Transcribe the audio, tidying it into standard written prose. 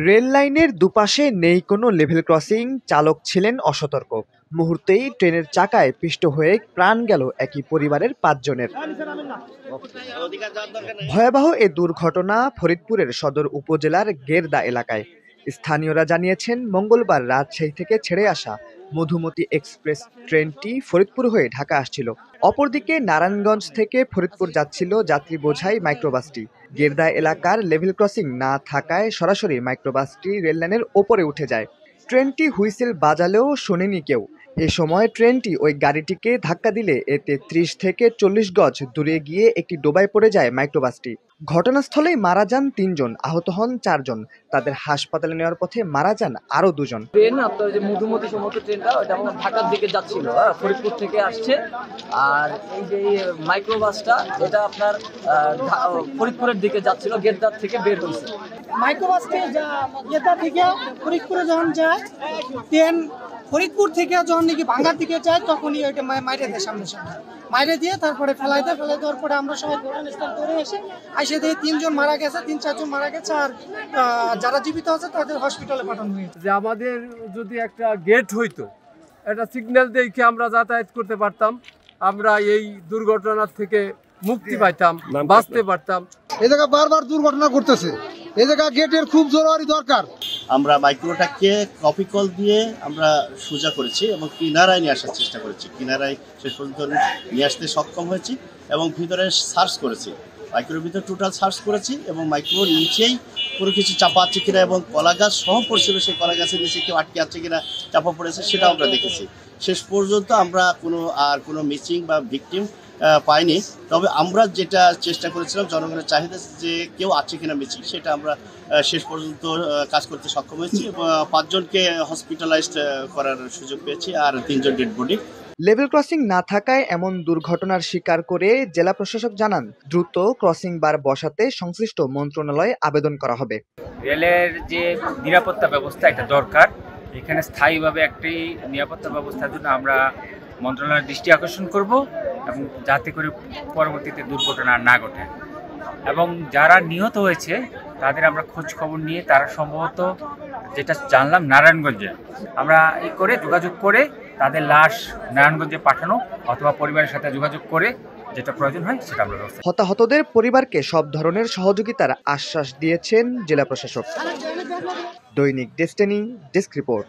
Rail লাইনের দুপাশে নেই কোনো লেভেল ক্রসিং, চালক ছিলেন অসতর্ক। মুহূর্তেই ট্রেনের চাকায় পিষ্ট হয়ে প্রাণ গেল একই পরিবারের ৫ জনের। ভয়াবহ এ দুর্ঘটনা ফরিদপুরের সদর উপজেলার গেরদা এলাকায়। স্থানীয়রা জানিয়েছেন, মঙ্গলবার রাজশাহী থেকে ছেড়ে আসা মধুমতি এক্সপ্রেস ট্রেনটি ফরিদপুর হয়ে ঢাকা আসছিল। অপরদিকে নারায়ণগঞ্জ থেকে ফরিদপুর যাচ্ছিল যাত্রী বোঝাই মাইক্রোবাসটি। গেরদা এলাকার লেভেল ক্রসিং না থাকায় সরাসরি মাইক্রোবাসটি রেললাইনের ওপরে উঠে যায়। ট্রেনটি হুইসেল বাজালেও শোনেনি কেউ। এ সময় ট্রেনটি ওই গাড়িটিকে ধাক্কা দিলে এতে ৩০ থেকে ৪০ গজ দূরে গিয়ে একটি ডোবায় পড়ে যায় মাইক্রোবাসটি। ঘটনাস্থলেই মারা যান ৩ জন, আহত হন ৪ জন। তাদের হাসপাতালে নেওয়ার পথে মারা যান আরো ২ জন। ট্রেন আপনার যে মধুমতি সমস্ত ট্রেনটা ওটা আপনার ঢাকার দিকে যাচ্ছিল, ফরিদপুর থেকে আসছে। আর এই যে মাইক্রোবাসটা এটা আপনার ফরিদপুরের দিকে যাচ্ছিল, গেদ্দার থেকে বের হয়েছে। মাইক্রোবাসটি গেদ্দা থেকে ফরিদপুরে যখন যায়, ট্রেন ফরিদপুর থেকে যখন নাকি ভাঙ্গার দিকে যায় তখনই ওইটা মাইরে দেয়, সামনে মাইরে দিয়ে তারপরে ফেলাই দেওয়ার পরে আমরা সবাই ঘটনাস্থল করে এসে দিয়ে ৩ জন মারা গেছে, ৩-৪ জন মারা গেছে। আর যারা জীবিত আছে তাদের হসপিটালে পাঠানো হয়েছে। যে আমাদের যদি একটা গেট হইতো, একটা সিগন্যাল দেখে আমরা যাতায়াত করতে পারতাম, আমরা এই দুর্ঘটনার থেকে মুক্তি পাইতাম, বাঁচতে পারতাম। এই জায়গা বারবার দুর্ঘটনা ঘটতেছে, এই জায়গা গেটের খুব জরুরি দরকার। আমরা মাইক্রোটাকে কপি কল দিয়ে আমরা সোজা করেছি এবং কিনারায় নিয়ে আসার চেষ্টা করেছি। কিনারায় শেষ পর্যন্ত নিয়ে আসতে সক্ষম হয়েছি এবং ভিতরে সার্চ করেছি, মাইক্রোর ভিতরে টোটাল সার্চ করেছি এবং মাইক্রোর নিচেই কোনো কিছু চাপা আছে কিনা এবং কলা গাছ সহ পড়ছিল, সেই কলা গাছের নিচে কেউ আটকে আছে কিনা, চাপা পড়েছে সেটা আমরা দেখেছি। শেষ পর্যন্ত আমরা কোনো মিসিং বা ভিকটিম পাইনি। তবে আমরা যেটা চেষ্টা করেছিলাম জনগণের চাহিদা যে কেউ আছে কিনা মিসিং, সেটা আমরা শেষ পর্যন্ত কাজ করতে সক্ষম হয়েছি। ৫ জনকে হসপিটালাইজড করার সুযোগ পেয়েছি আর ৩ জন ডেড বডি। লেভেল ক্রসিং না থাকায় এমন দুর্ঘটনার শিকার করে জেলা প্রশাসক জানান, দ্রুত ক্রসিং বার বসাতে সংশ্লিষ্ট মন্ত্রণালয়ে আবেদন করা হবে। রেলের যে নিরাপত্তা ব্যবস্থা এটা দরকার, এখানে স্থায়ীভাবে একটি নিরাপত্তা ব্যবস্থার জন্য আমরা মন্ত্রণালয়ের দৃষ্টি আকর্ষণ করব এবং যাতে করে পরবর্তীতে দুর্ঘটনা না ঘটে। এবং যারা নিহত হয়েছে তাদের আমরা খোঁজ খবর নিয়ে, তারা সম্ভবত যেটা জানলাম নারায়ণগঞ্জে, আমরা যোগাযোগ করে তাদের লাশ নারায়ণগঞ্জে পাঠানো অথবা পরিবারের সাথে যোগাযোগ করে যেটা প্রয়োজন হয় সেটা আমরা ব্যবস্থা। হতাহতদের পরিবারকে সব ধরনের সহযোগিতার আশ্বাস দিয়েছেন জেলা প্রশাসক। দৈনিক ডেস্টিনি ডেস্ক রিপোর্ট।